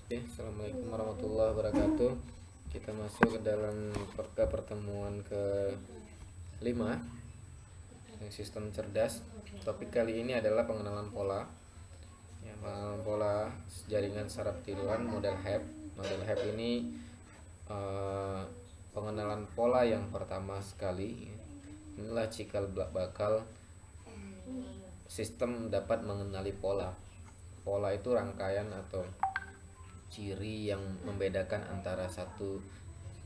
Oke, Assalamualaikum warahmatullahi wabarakatuh. Kita masuk ke dalam pertemuan ke-5 sistem cerdas. Topik kali ini adalah pengenalan pola. Ya, pengenalan pola jaringan saraf tiruan model HAP. Model HAP ini pengenalan pola yang pertama sekali. Inilah cikal bakal sistem dapat mengenali pola. Pola itu rangkaian atau ciri yang membedakan antara satu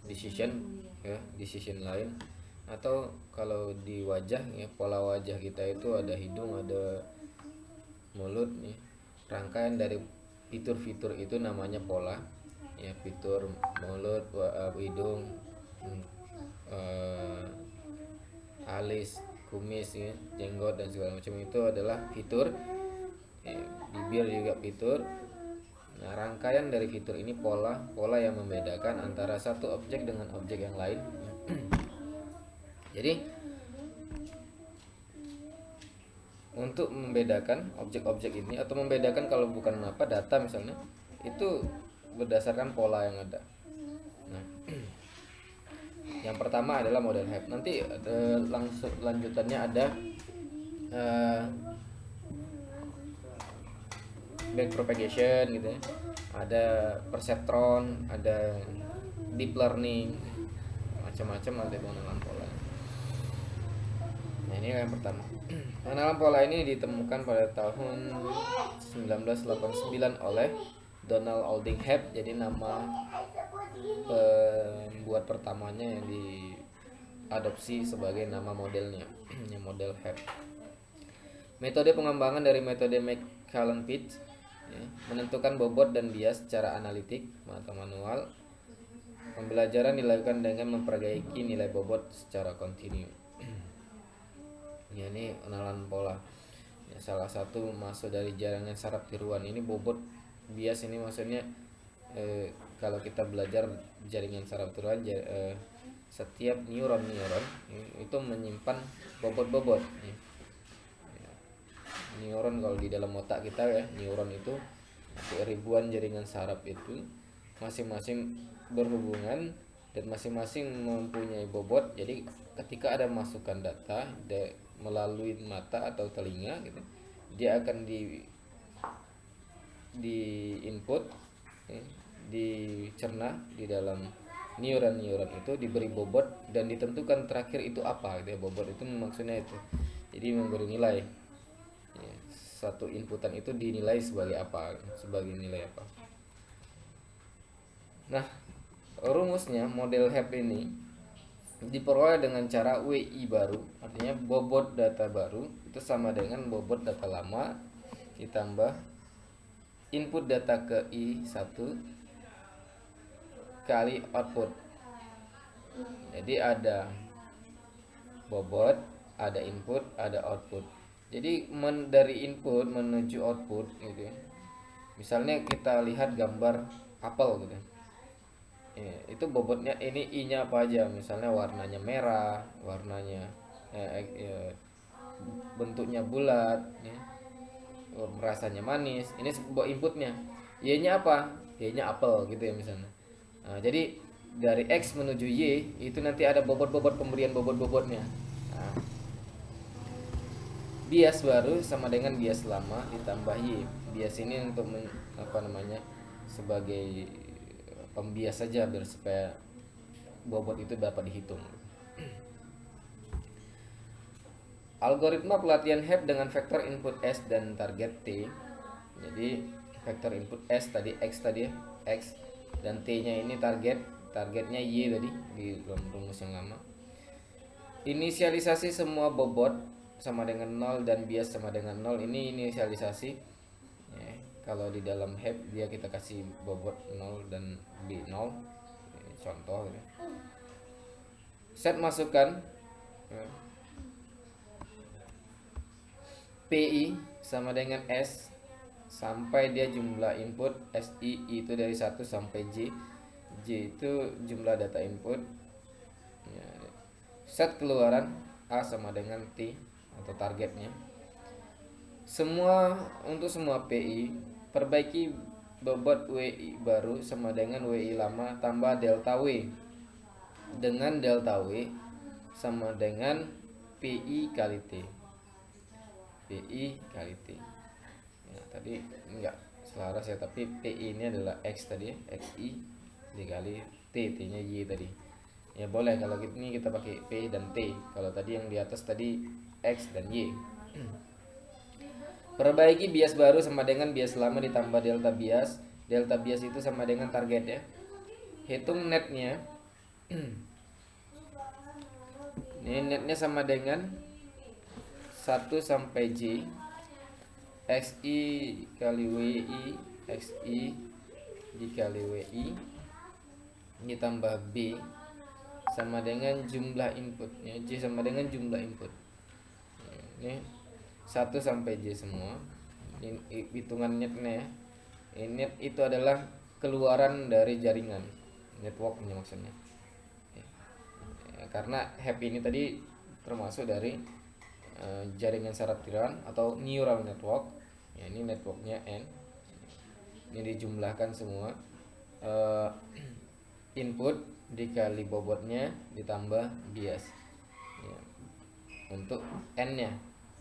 decision lain, atau kalau di wajah ya, pola wajah kita itu ada hidung, ada mulut ya. Rangkaian dari fitur-fitur itu namanya pola ya, fitur mulut, hidung, eh, alis, kumis ya, jenggot dan segala macam itu adalah fitur ya, bibir juga fitur. Nah, rangkaian dari fitur ini pola yang membedakan antara satu objek dengan objek yang lain. Jadi, untuk membedakan objek-objek ini atau membedakan kalau bukan data misalnya, itu berdasarkan pola yang ada. Nah, yang pertama adalah model HAP. Nanti langsung lanjutannya ada backpropagation gitu ya, ada perceptron, ada deep learning, macam-macam ada pengenalan pola. Nah, ini yang pertama. Pengenalan pola ini ditemukan pada tahun 1989 oleh Donald Oldingham. Jadi nama pembuat pertamanya yang diadopsi sebagai nama modelnya, yang model HAP. Metode pengembangan dari metode McClellan-Pitts ya, menentukan bobot dan bias secara analitik atau manual. Pembelajaran dilakukan dengan memperbaiki nilai bobot secara kontinu. Ya, ini pengenalan pola. Ya, salah satu masuk dari jaringan saraf tiruan ini bobot bias. Ini maksudnya kalau kita belajar jaringan saraf tiruan, setiap neuron itu menyimpan bobot-bobot. Ya. Neuron kalau di dalam otak kita ya, neuron itu ribuan jaringan saraf itu masing-masing berhubungan dan masing-masing mempunyai bobot. Jadi ketika ada masukan data melalui mata atau telinga gitu, dia akan di input ya, dicerna di dalam neuron itu, diberi bobot dan ditentukan terakhir itu apa gitu ya. Bobot itu maksudnya itu jadi memberi nilai ya, satu inputan itu dinilai sebagai apa, sebagai nilai apa. Nah, rumusnya model HAP ini diperoleh dengan cara WI baru, artinya bobot data baru itu sama dengan bobot data lama ditambah input data ke I1 kali output. Jadi ada bobot, ada input, ada output. Jadi dari input menuju output gitu ya. Misalnya kita lihat gambar apel gitu ya, itu bobotnya ini I-nya apa aja, misalnya warnanya merah, warnanya bentuknya bulat ya, rasanya manis, ini sebuah inputnya. Y-nya apa? Y-nya apel gitu ya misalnya. Nah, jadi dari X menuju Y itu nanti ada bobot-bobot, pemberian bobot-bobotnya. Nah, bias baru sama dengan bias lama ditambah Y. Bias ini untuk sebagai pembias saja biar supaya bobot itu dapat dihitung. Algoritma pelatihan HAP dengan vektor input S dan target T. Jadi vektor input S tadi X tadi ya, X, dan T-nya ini targetnya Y tadi di rumus yang lama. Inisialisasi semua bobot sama dengan 0 dan bias sama dengan 0. Ini inisialisasi ya, kalau di dalam HAP dia kita kasih bobot 0 dan B0 contoh ya. Set masukan ya, PI sama dengan S sampai dia jumlah input SI itu dari 1 sampai J. J itu jumlah data input ya. Set keluaran A sama dengan T atau targetnya. Untuk semua PI perbaiki bobot WI baru sama dengan WI lama tambah delta W, dengan delta W sama dengan PI kali T. PI kali T. Nah, tadi enggak selaras ya, tapi PI ini adalah X tadi ya, XI dikali T, T nya Y tadi. Ya boleh kalau ini kita pakai P dan T. Kalau tadi yang di atas tadi X dan Y. Perbaiki bias baru sama dengan bias lama ditambah delta bias. Delta bias itu sama dengan target ya. Hitung netnya. Ini netnya sama dengan 1 sampai J XI kali WI XI dikali WI ditambah B sama dengan jumlah inputnya, J sama dengan jumlah input. Ini 1 sampai J semua. Ini hitungan netnya ya. Ini net itu adalah keluaran dari jaringan, networknya maksudnya ya, karena happy ini tadi termasuk dari jaringan saraf tiran atau neural network ya. Ini networknya N, ini dijumlahkan semua, input dikali bobotnya ditambah bias ya. Untuk N nya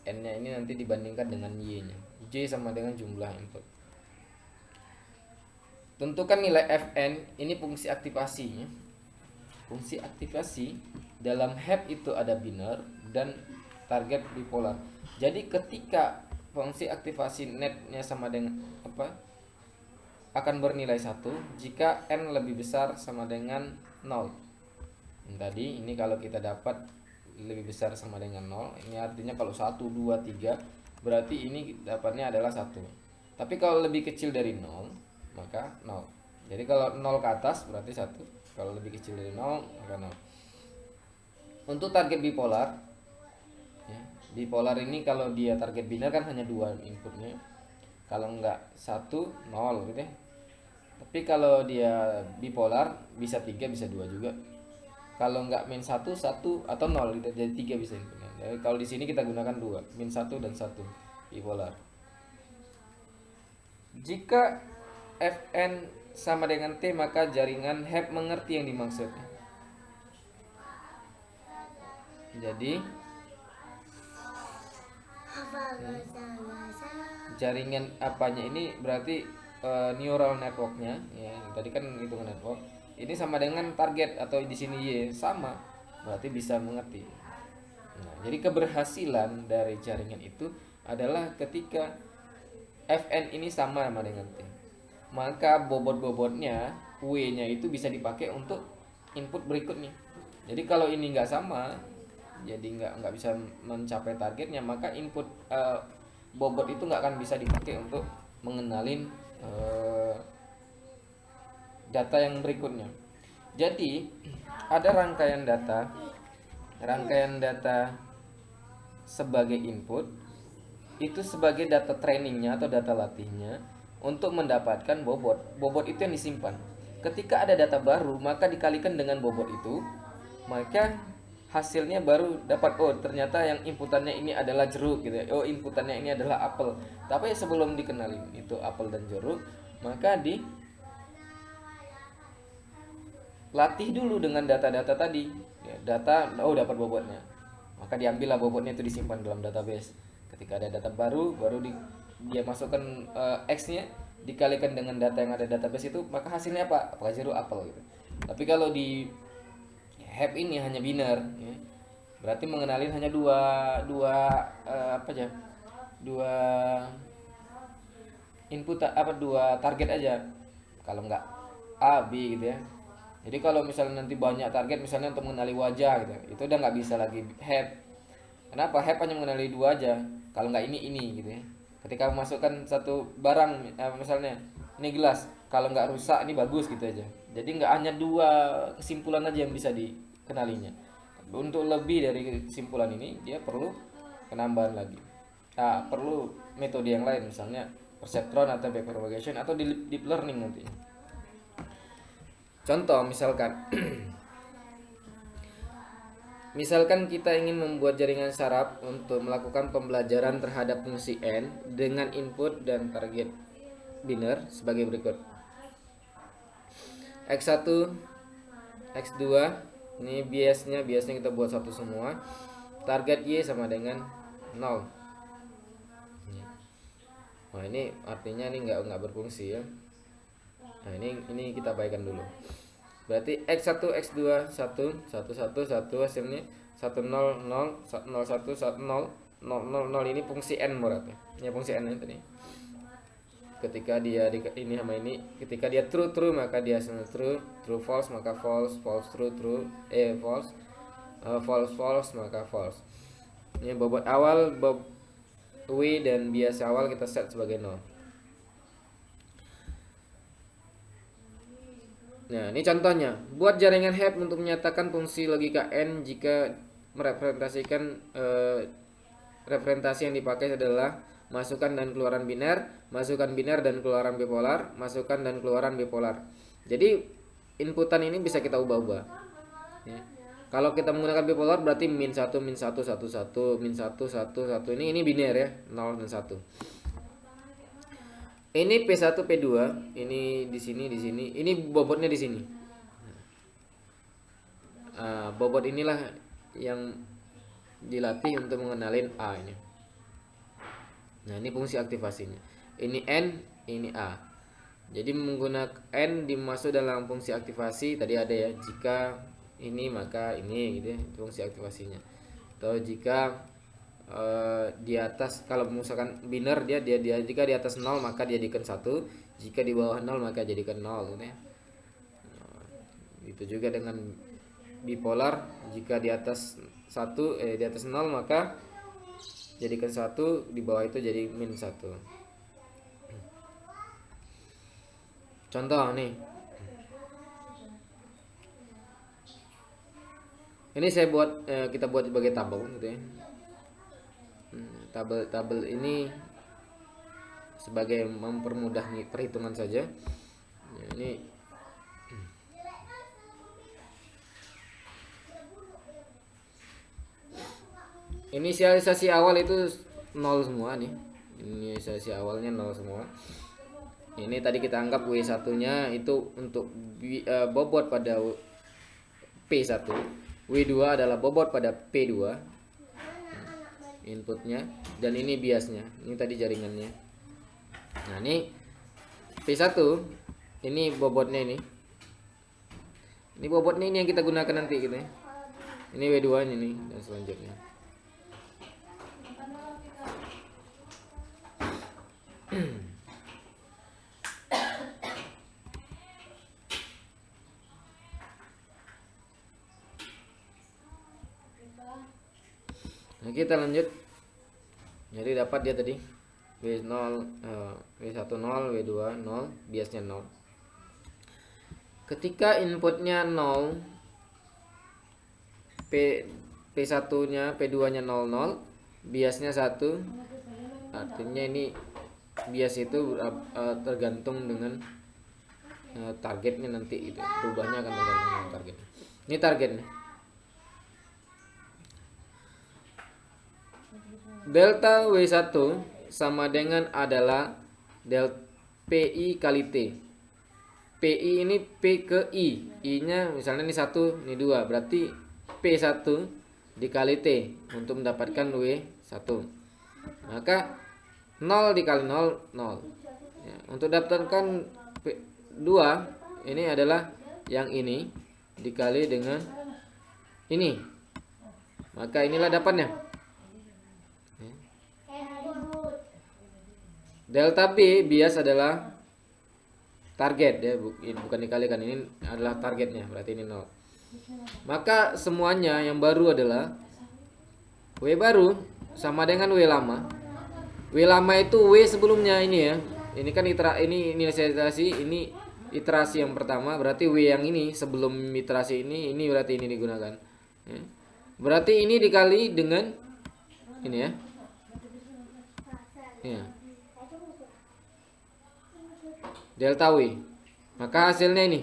ini nanti dibandingkan dengan Y nya. J sama dengan jumlah input. Tentukan nilai Fn, ini fungsi aktivasinya. Fungsi aktivasi dalam HAP itu ada biner dan target bipolar. Jadi ketika fungsi aktivasi netnya sama dengan apa, akan bernilai 1 jika n lebih besar sama dengan 0. Tadi ini kalau kita dapat lebih besar sama dengan 0, ini artinya kalau 1, 2, 3 berarti ini dapatnya adalah 1. Tapi kalau lebih kecil dari 0 maka 0. Jadi kalau 0 ke atas berarti 1, kalau lebih kecil dari 0 maka 0. Untuk target bipolar ya, bipolar ini kalau dia target biner kan hanya 2 inputnya. Kalau enggak 1, 0 gitu ya. Tapi kalau dia bipolar bisa 3 bisa 2 juga. Kalau enggak min 1, 1 atau 0 gitu, jadi 3 bisa inputnya. Jadi kalau di sini kita gunakan 2, min 1 dan 1 bipolar. Jika Fn sama dengan T maka jaringan HAP mengerti yang dimaksud. Jadi jaringan apanya ini berarti neural networknya ya, tadi kan hitungan network. Ini sama dengan target atau di sini Y sama, berarti bisa mengerti. Nah, jadi keberhasilan dari jaringan itu adalah ketika Fn ini sama dengan T, maka bobot-bobotnya W-nya itu bisa dipakai untuk input berikutnya. Jadi kalau ini nggak sama, jadi nggak bisa mencapai targetnya, maka input bobot itu nggak akan bisa dipakai untuk mengenalin data yang berikutnya. Jadi ada rangkaian data sebagai input itu sebagai data trainingnya atau data latihnya untuk mendapatkan bobot. Bobot itu yang disimpan. Ketika ada data baru maka dikalikan dengan bobot itu, maka hasilnya baru dapat, oh ternyata yang inputannya ini adalah jeruk gitu ya. Oh inputannya ini adalah apel. Tapi sebelum dikenalin itu apel dan jeruk, maka latih dulu dengan data-data tadi ya, data oh dapat bobotnya, maka diambillah bobotnya itu disimpan dalam database. Ketika ada data baru dia masukkan X nya dikalikan dengan data yang ada database itu, maka hasilnya apa? Apakah jeruk, apel gitu. Tapi kalau di HAP ini hanya biner ya, berarti mengenalin hanya dua input dua target aja, kalau enggak A, B gitu ya. Jadi kalau misalnya nanti banyak target misalnya untuk mengenali wajah gitu, itu udah nggak bisa lagi HAP. Kenapa? HAP hanya mengenali 2 aja, kalau nggak ini gitu ya. Ketika memasukkan satu barang misalnya ini gelas, kalau nggak rusak ini bagus gitu aja. Jadi nggak hanya 2 kesimpulan aja yang bisa dikenalinya. Untuk lebih dari kesimpulan ini dia perlu penambahan lagi. Nah, perlu metode yang lain misalnya perceptron atau backpropagation atau deep learning nanti. Contoh misalkan kita ingin membuat jaringan saraf untuk melakukan pembelajaran terhadap fungsi N dengan input dan target biner sebagai berikut. X1, X2, ini biasanya kita buat satu semua. Target Y sama dengan 0. Nah, ini artinya ini nggak berfungsi ya. Nah, ini kita baikkan dulu. Berarti X1, X2, 1, 1, 1, 1, hasilnya 1, 0, 0, 0, 1, 1, 0, 0, 0, 0. Ini fungsi N berarti. Ya, fungsi N ini tadi. Ketika dia ini sama ini, ketika dia true true maka dia true, true false maka false, false true true, false, false false maka false. Ini bobot awal W dan bias awal kita set sebagai 0. Nah, ini contohnya. Buat jaringan HEP untuk menyatakan fungsi logika N jika merepresentasikan representasi yang dipakai adalah masukan dan keluaran biner, masukan biner dan keluaran bipolar, masukan dan keluaran bipolar. Jadi inputan ini bisa kita ubah-ubah. Ya. Kalau kita menggunakan bipolar berarti min 1, min 1, 1, 1, min 1, 1, 1. Ini biner ya, 0 dan 1. Ini P1, P2, ini di sini, ini bobotnya di sini. Bobot inilah yang dilatih untuk mengenalin A ini. Nah, ini fungsi aktivasinya. Ini N, ini A. Jadi menggunakan N dimasuk dalam fungsi aktivasi tadi ada ya, jika ini maka ini gitu ya, fungsi aktivasinya. Atau jika di atas, kalau misalkan biner dia jika di atas 0 maka dia jadikan 1, jika di bawah 0 maka jadikan 0 gitu ya. Itu juga dengan bipolar, jika di atas 1 di atas 0 maka jadikan 1, di bawah itu jadi min 1. Contoh nih. Ini saya buat kita buat sebagai tabel gitu ya. Tabel ini sebagai mempermudah perhitungan saja. Ya, ini inisialisasi awal itu 0 semua nih. Inisialisasi awalnya 0 semua. Ini tadi kita anggap W1 nya itu untuk bobot pada P1. W2 adalah bobot pada P2 inputnya, dan ini biasnya. Ini tadi jaringannya. Nah, ini P1 ini bobotnya ini. Ini bobotnya ini yang kita gunakan nanti gitu ya. Ini W2 nya nih dan selanjutnya. Nah, kita lanjut. Jadi dapat dia tadi W0 W1 0, W2 0, biasnya 0. Ketika inputnya 0, P1 nya, P2 nya 0 0, biasnya 1. Artinya ini bias itu tergantung dengan targetnya nanti gitu. Perubahannya akan tergantung dengan target. Ini targetnya. Delta W1 sama dengan adalah del PI kali T. PI ini P ke I. I-nya misalnya ini 1, ini 2. Berarti P1 dikali T untuk mendapatkan W1. Maka 0 dikali 0, 0. Ya, untuk dapatkan P2 ini adalah yang ini dikali dengan ini. Maka inilah dapatnya. Delta B bias adalah target ya, bukan dikalikan, ini adalah targetnya, berarti ini 0. Maka semuanya yang baru adalah W baru sama dengan W lama. W lama itu W sebelumnya ini ya. Ini kan ini inisialisasi, ini iterasi yang pertama, berarti W yang ini sebelum iterasi ini berarti ini digunakan. Ya. Berarti ini dikali dengan ini ya. Ya. Delta W. Maka hasilnya ini.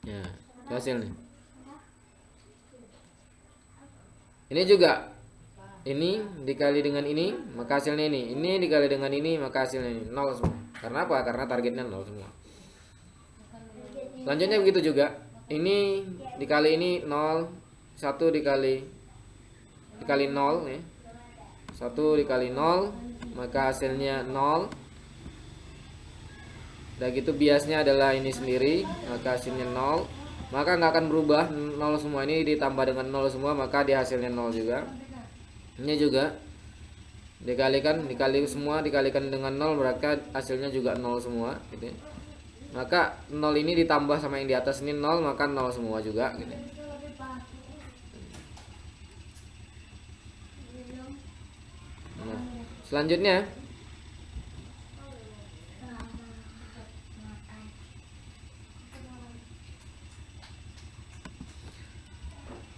Ya, hasilnya. Ini juga ini dikali dengan ini, maka hasilnya ini. Ini dikali dengan ini, maka hasilnya ini 0 semua. Karena apa? Karena targetnya 0 semua. Selanjutnya begitu juga. Ini dikali ini 0, 1 dikali 0 ya. 1 dikali 0, maka hasilnya 0. Dan gitu biasnya adalah ini sendiri, maka hasilnya 0. Maka nggak akan berubah, 0 semua. Ini ditambah dengan 0 semua, maka di hasilnya 0 juga. Ini juga dikali semua, dikalikan dengan 0, berarti hasilnya juga 0 semua gitu. Maka 0 ini ditambah sama yang di atas ini 0, maka 0 semua juga gitu. Nah, selanjutnya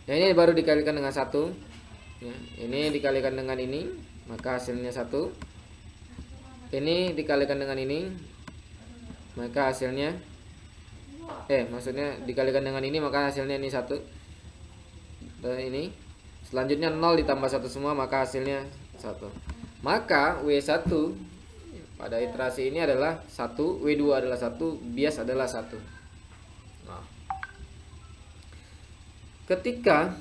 ya, ini baru dikalikan dengan 1 ya, ini dikalikan dengan ini, maka hasilnya 1. Ini dikalikan dengan ini, maka hasilnya maksudnya dikalikan dengan ini, maka hasilnya ini 1. Dan ini selanjutnya 0 ditambah 1 semua, maka hasilnya 1. Maka W1 pada iterasi ini adalah 1, W2 adalah 1, bias adalah 1. Nah, ketika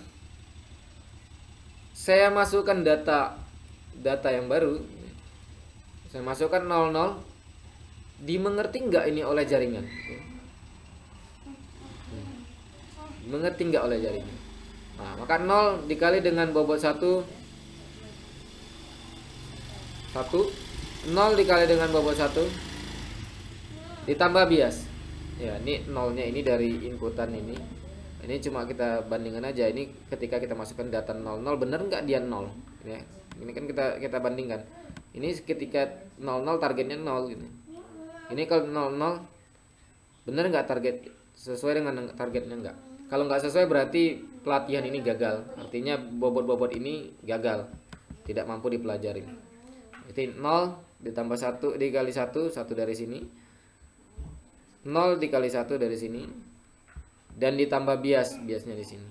saya masukkan data yang baru, saya masukkan 00, dimengerti nggak ini oleh jaringan? Dimengerti nggak oleh jaringan? Nah, maka 0 dikali dengan bobot 1, 0 dikali dengan bobot 1 ditambah bias. Ya, ini 0-nya ini dari inputan ini. Ini cuma kita bandingkan aja. Ini ketika kita masukkan data 00, bener nggak dia 0? Ya, ini kan kita bandingkan. Ini ketika 00 targetnya 0 gitu. Ini kalau 00 bener nggak target sesuai dengan targetnya nggak? Kalau nggak sesuai berarti pelatihan ini gagal. Artinya bobot-bobot ini gagal, tidak mampu dipelajari. Jadi 0 ditambah 1 dikali 1 dari sini, 0 dikali 1 dari sini, dan ditambah biasnya di sini.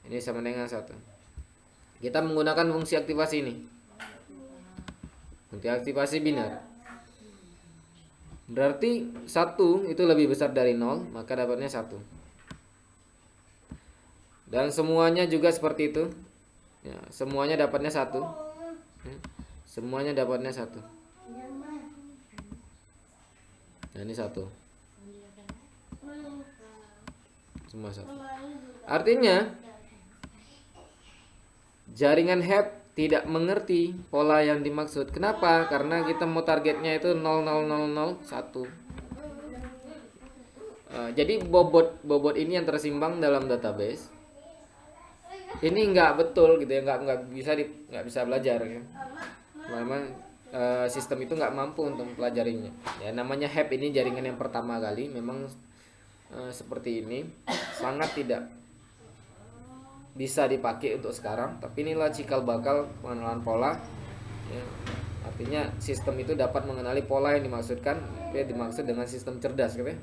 Ini sama dengan 1. Kita menggunakan fungsi aktivasi ini. Fungsi aktivasi binar. Berarti 1 itu lebih besar dari 0, maka dapatnya 1. Dan semuanya juga seperti itu. Ya, semuanya dapatnya 1. Ya, semuanya dapatnya 1. Nah, ini 1. Semua 1. Artinya jaringan HEP tidak mengerti pola yang dimaksud. Kenapa? Karena kita mau targetnya itu 00001. Jadi bobot ini yang tersimbang dalam database. Ini nggak betul gitu ya, nggak bisa belajar ya. Memang sistem itu nggak mampu untuk mempelajarinya. Ya, namanya HEP ini jaringan yang pertama kali, memang seperti ini sangat tidak bisa dipakai untuk sekarang. Tapi inilah cikal bakal pengenalan pola. Ya, artinya sistem itu dapat mengenali pola yang dimaksudkan. Ya, dimaksud dengan sistem cerdas gitu ya.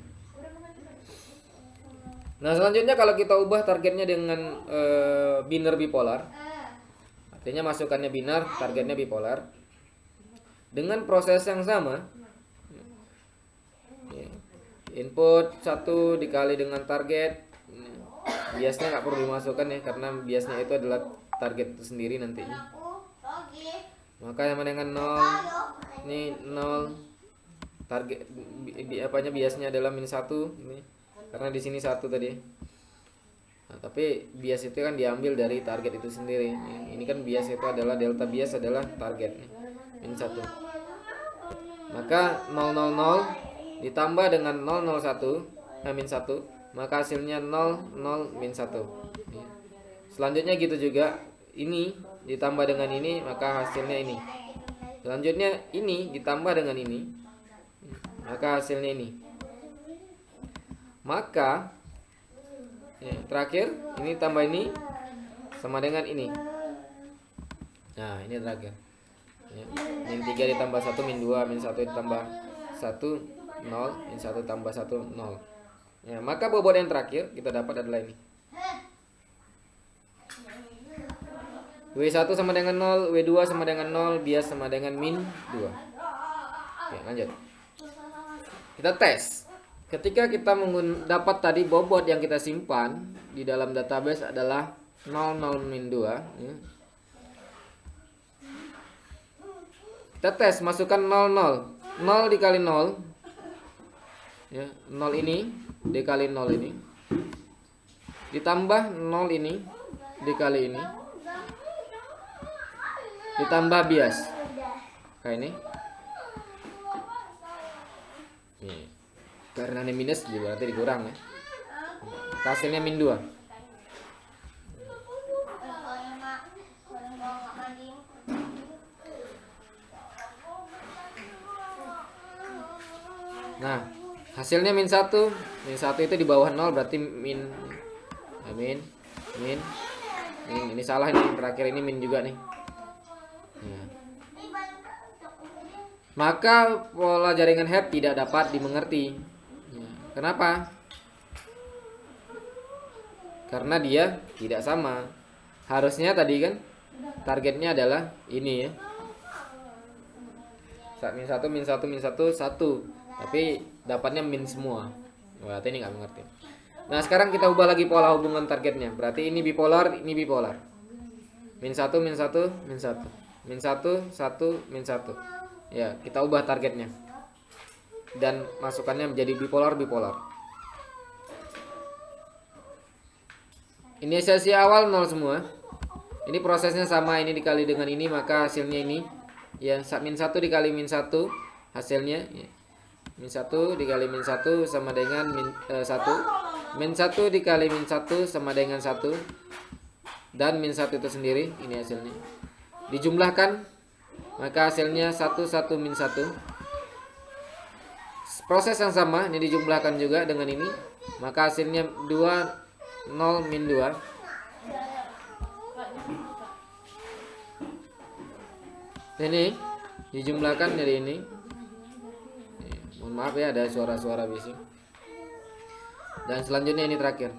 Nah, selanjutnya kalau kita ubah targetnya dengan binar bipolar, artinya masukannya binar, targetnya bipolar, dengan proses yang sama. Ya, input 1 dikali dengan target. Biasnya nggak perlu dimasukkan ya, karena biasnya itu adalah target itu sendiri nantinya. Maka sama dengan 0, ini 0, target biasnya adalah -1 ini, karena di sini 1 tadi. Nah, tapi bias itu kan diambil dari target itu sendiri. Ini kan bias itu adalah delta bias adalah target nih, -1. Maka 000 ditambah dengan 001 -1, maka hasilnya 0 -1. Selanjutnya gitu juga, ini ditambah dengan ini, maka hasilnya ini. Selanjutnya ini ditambah dengan ini, maka hasilnya ini. Maka ya, terakhir ini tambah ini sama dengan ini. Nah, ini terakhir. Ya, -3 ditambah 1 -2, -1 ditambah 1 0, -1 tambah 1 0. Ya, maka bobot yang terakhir kita dapat adalah ini. W1 sama dengan 0, W2 sama dengan 0, bias sama dengan min 2. Oke, lanjut. Kita tes. Ketika kita dapat tadi bobot yang kita simpan di dalam database adalah 00 min 2, ya. Kita tes, masukkan 00. 0 dikali 0, ya, 0 ini dikali 0 ini, ditambah 0 ini dikali ini, ditambah bias kayak ini. Nih, karena ini minus berarti dikurang, ya. Hasilnya min 2. Nah, hasilnya min 1. Min 1 itu di bawah 0 berarti min. Ini salah nih, terakhir ini min juga nih. Nah. Maka pola jaringan HEP tidak dapat dimengerti. Ya. Kenapa? Karena dia tidak sama. Harusnya tadi kan targetnya adalah ini, ya. Min 1 min 1 min 1 1. Tapi dapatnya min semua. Berarti ini nggak mengerti. Nah, sekarang kita ubah lagi pola hubungan targetnya. Berarti ini bipolar, ini bipolar. Min 1 min 1 min 1. Min 1 1 min 1. Ya, kita ubah targetnya. Dan masukannya menjadi bipolar. Inisiasi awal 0 semua. Ini prosesnya sama, ini dikali dengan ini, maka hasilnya ini, ya, min 1 dikali min 1 hasilnya, ya. Min 1 dikali min 1 sama dengan min 1. Min 1 dikali min 1 sama dengan 1. Dan min 1 itu sendiri, ini hasilnya. Dijumlahkan, maka hasilnya 1 1 min 1. Proses yang sama, ini dijumlahkan juga dengan ini, maka hasilnya 2 0 min 2. Ini dijumlahkan dari ini. Mohon maaf ya, ada suara-suara bising. Dan selanjutnya ini terakhir.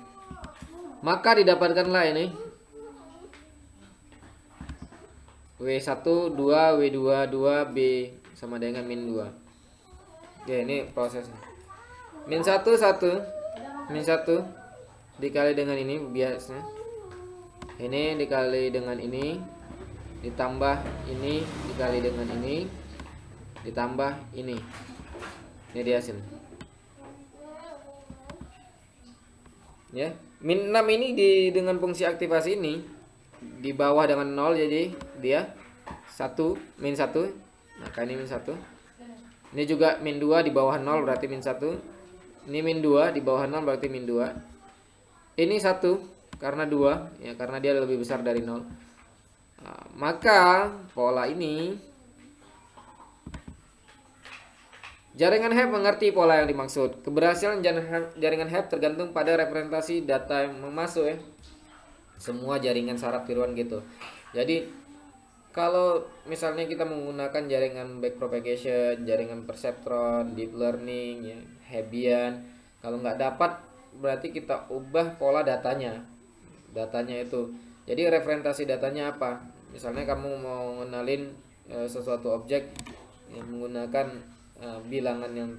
Maka didapatkanlah ini W1 2 W2 2 B sama dengan min 2. Ya, ini prosesnya. Min 1 1 min 1 dikali dengan ini biasanya. Ini dikali dengan ini, ditambah ini dikali dengan ini, ditambah ini. Ini dia hasil. Ya, min 6 ini dengan fungsi aktivasi ini di bawah dengan 0, jadi dia 1 min 1. Maka ini min 1. Ini juga min 2 di bawah 0 berarti min 1. Ini min 2 di bawah 0 berarti min 2. Ini 1 karena 2, ya, karena dia lebih besar dari 0. Nah, maka pola ini, jaringan HEP mengerti pola yang dimaksud. Keberhasilan jaringan HEP tergantung pada representasi data yang masuk, ya. Semua jaringan syarat tiruan gitu. Jadi kalau misalnya kita menggunakan jaringan backpropagation, jaringan perceptron, deep learning, ya, Hebbian, kalau nggak dapat berarti kita ubah pola datanya. Datanya itu. Jadi representasi datanya apa? Misalnya kamu mau ngenalin sesuatu objek yang menggunakan bilangan yang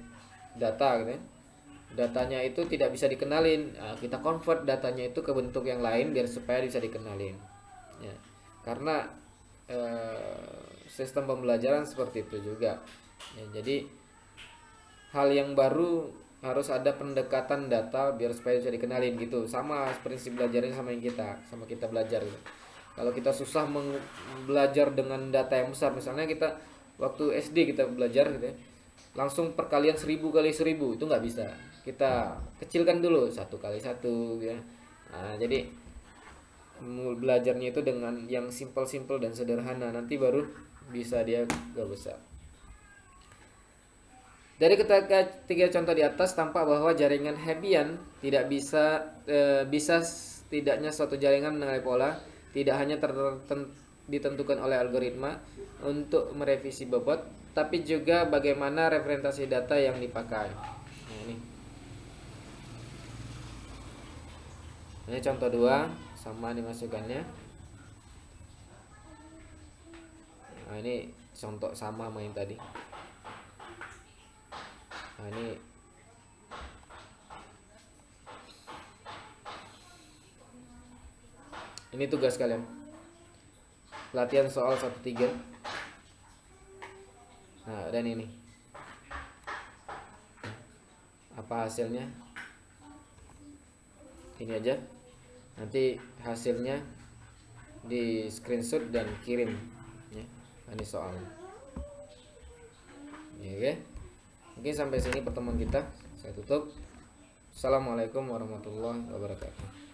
data gitu, ya. Datanya itu tidak bisa dikenalin, kita convert datanya itu ke bentuk yang lain biar supaya bisa dikenalin, ya. Karena sistem pembelajaran seperti itu juga, ya. Jadi hal yang baru harus ada pendekatan data biar supaya bisa dikenalin gitu. Sama prinsip belajarnya sama kita belajar gitu. Kalau kita susah belajar dengan data yang besar, misalnya kita waktu SD kita belajar gitu, ya, langsung perkalian 1000 kali 1000 itu nggak bisa. Kita kecilkan dulu 1 kali 1, ya. Nah, jadi belajarnya itu dengan yang simple dan sederhana, nanti baru bisa dia gak besar. Dari ketiga contoh di atas tampak bahwa jaringan Hebbian tidak bisa setidaknya suatu jaringan mengenai pola tidak hanya ditentukan oleh algoritma untuk merevisi bobot, tapi juga bagaimana representasi data yang dipakai. Nah, ini contoh 2 sama dimasukkannya. Nah, ini contoh sama main tadi. Nah, ini tugas kalian. Latihan soal 1-3. Nah, dan ini. Apa hasilnya? Ini aja. Nanti hasilnya di screenshot dan kirim ya. Ini soalnya. Ya, oke. Mungkin sampai sini pertemuan kita. Saya tutup. Assalamualaikum warahmatullahi wabarakatuh.